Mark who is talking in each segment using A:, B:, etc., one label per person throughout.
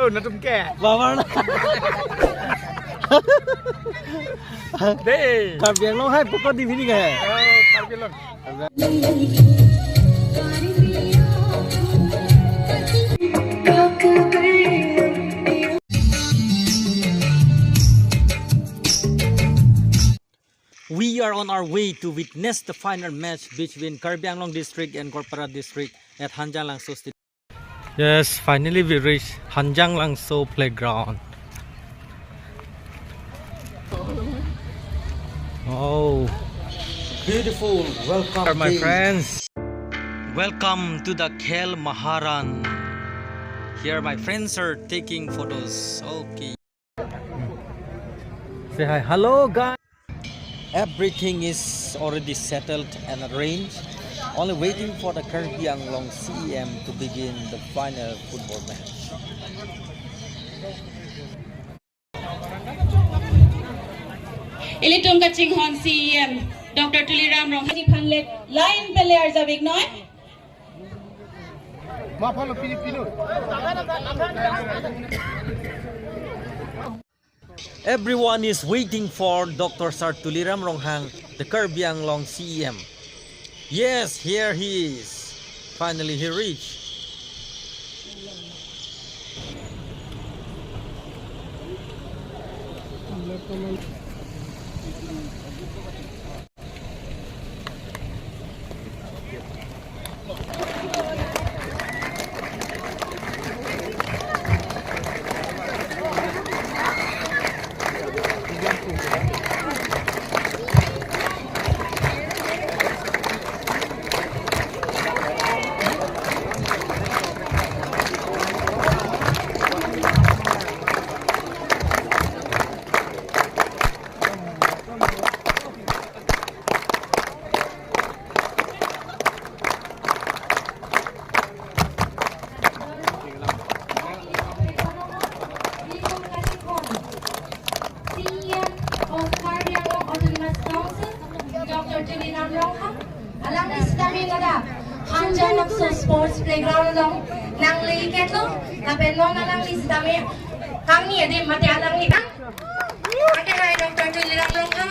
A: Baru na tumke.
B: Bawa na.
A: Deh.
B: Karbi Anglong hai pukul di sini ke?
A: Oh, Karbi Anglong.
B: We are on our way to witness the final match between Karbi Anglong district and Goalpara district at Hanjanglangso Stadium. Yes, finally we reached Hanjanglangso playground. Oh, beautiful! Welcome, my friends. Welcome to the Khel Maharan. Here, my friends are taking photos. Okay. Say hi. Hello, guys. Everything is already settled and arranged. Only waiting for the Karbi Anglong CEM to begin the final football match.
C: Ilitung kaching hon CEM Dr. Tuliram Rong Haji Phanlet line player jabik noy.
A: Ma follow Filipino.
B: Everyone is waiting for Dr. Sar Tuliram Ronghang, the Karbi Anglong CEM. Yes, here he is. Finally he reached.
C: Hanjanglangso sports playground long nang liket lo napen mo na lang list dami kang ni edi mati alang ni kang ake hai Dr. Tuliram long kan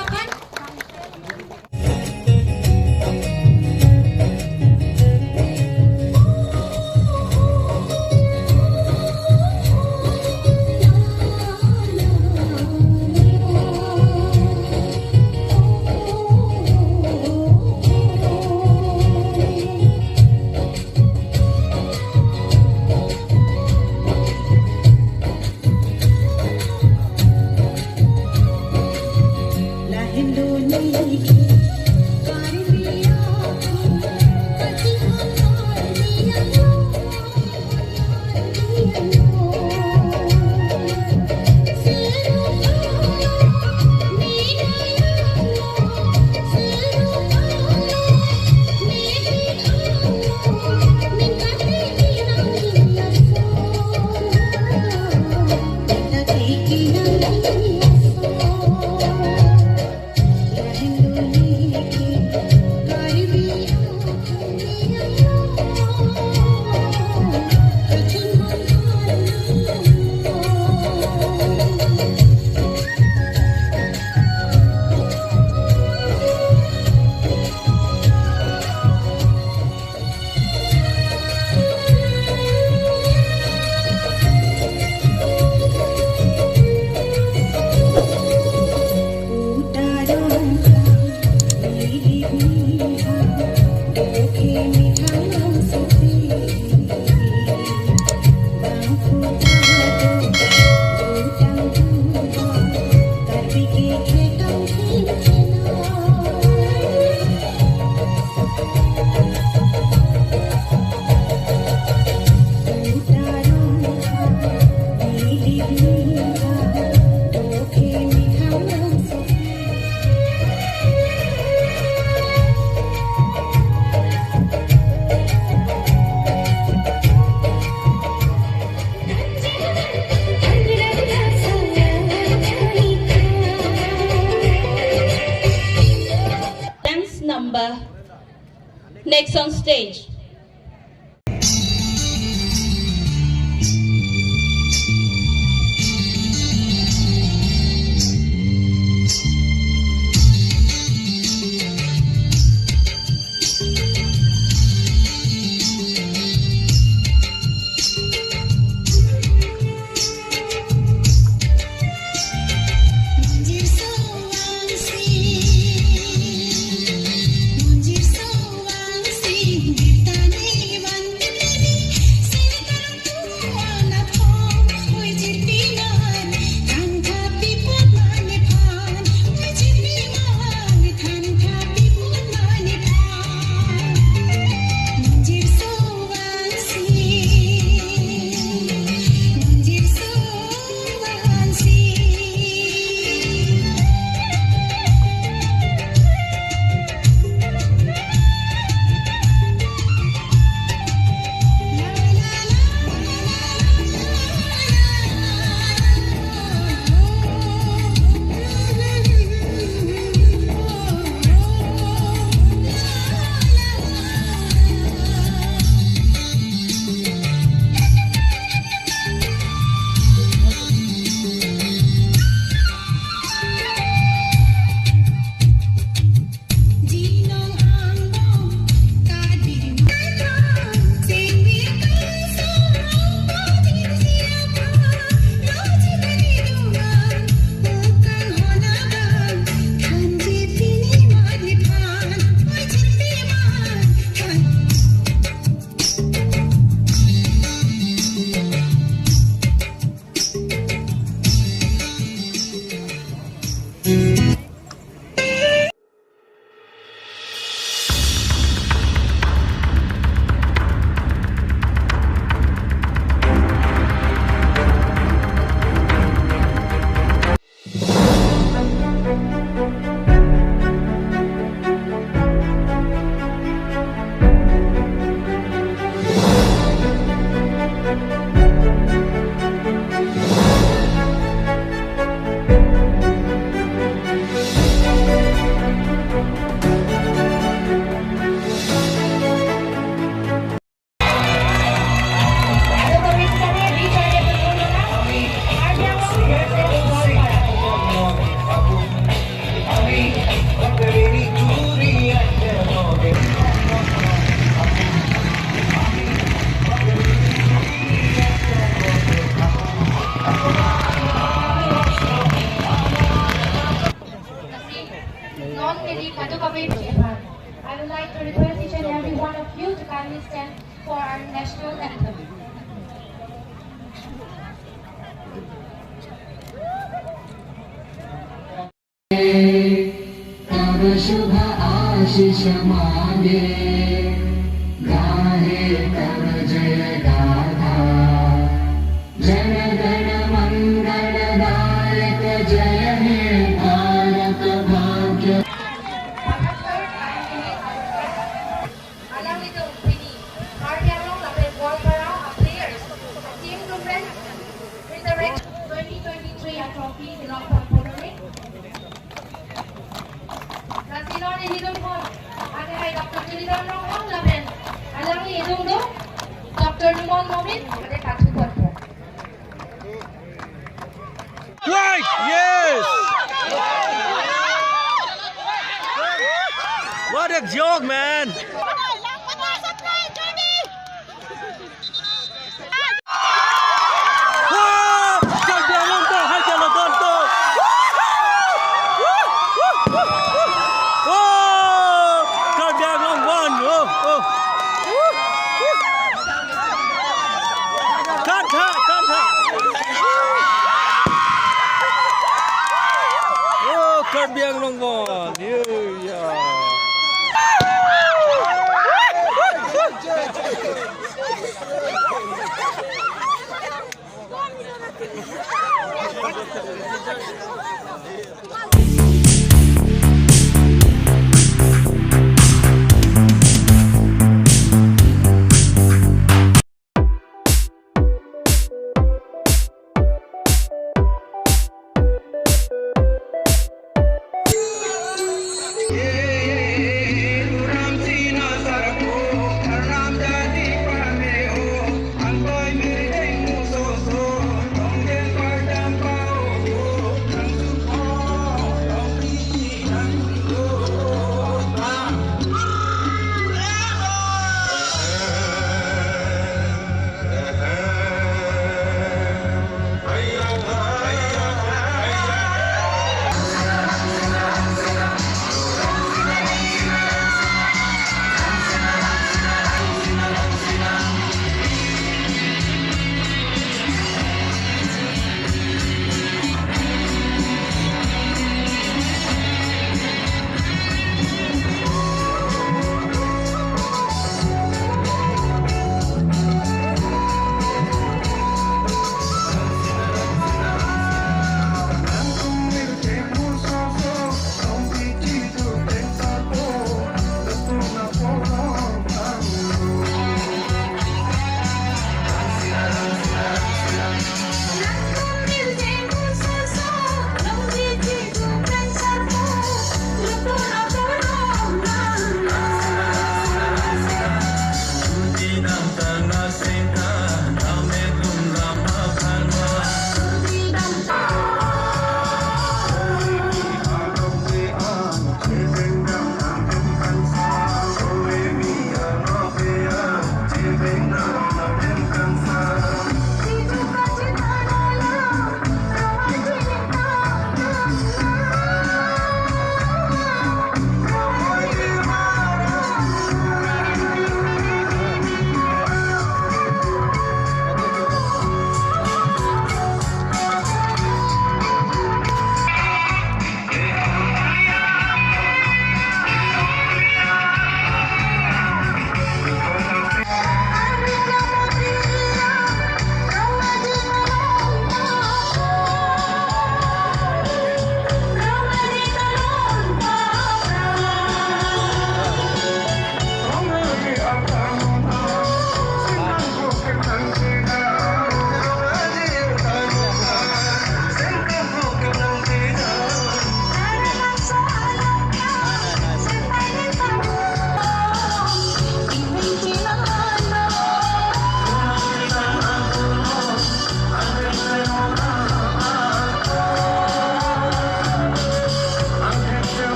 C: next on stage. I would like to request each and every one of you to kindly stand for our national anthem.
D: तब शुभ आशीष मांगे गाहे तब जय गाथा जन गण मंगलदायक जय हे भारत भाग्य
C: Along with the Karbi Anglong and Goalpara are players. Team conference with the 2023 trophy belongs from Puerto Sino ni hidung mo? Ate ay Dr. Jilidon Rong Laben. Alam ni hidung do? Dr. Lumon Mobin? Ate katupot po.
B: Right! Yes! What a joke, man! Oh! Karbi Anglong to! Hanjanglangso to! Oh! Karbi Anglong won! Oh! Cut! Oh! Karbi Anglong won! Yeah!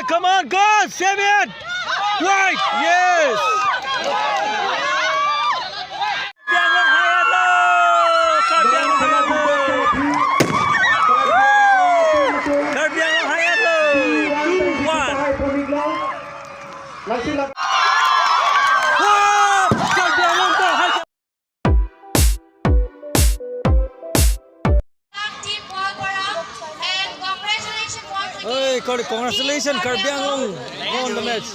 B: come on, go! Save it! Right! Yes! Karbi Anglong Hayatlo! 2-1!
C: Team Goalpara, and congratulations once again.
B: Hey, congratulations, Karbi Anglong won the match.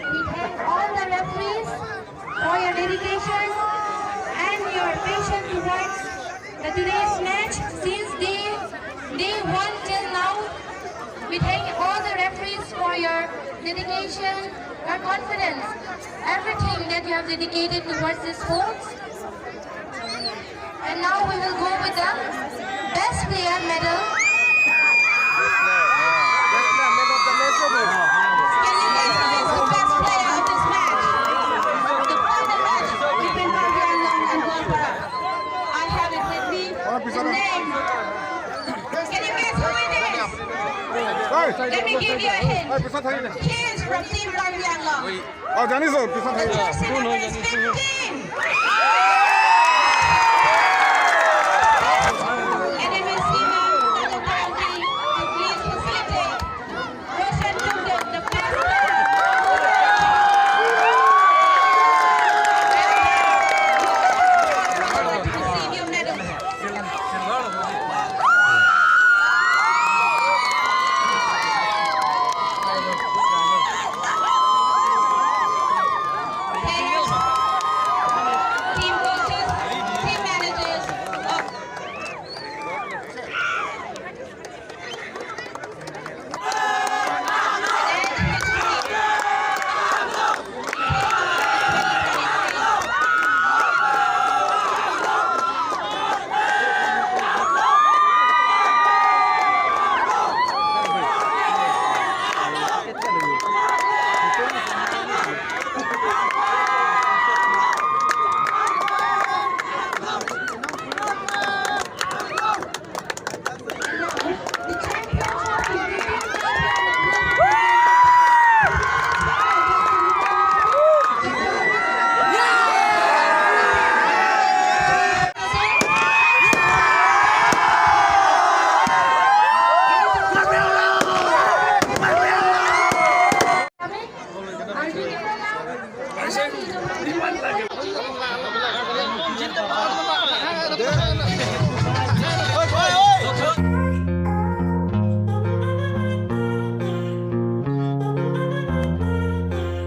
C: We thank all the referees for your dedication and your patience towards today's match since day one till now. We thank all the referees for your dedication, your confidence, everything that you have dedicated towards this sport. And now we will go with the best player medal. Can you guys give us the best player of this match? The final match between Karbi Anglong and Goalpara. I have it with me. The name. Can you guess who it is? Let me give you a hint. He is from Team Karbi Anglong.
A: 아, 자니소 비슷한 타이거.
C: Jersey number is 15.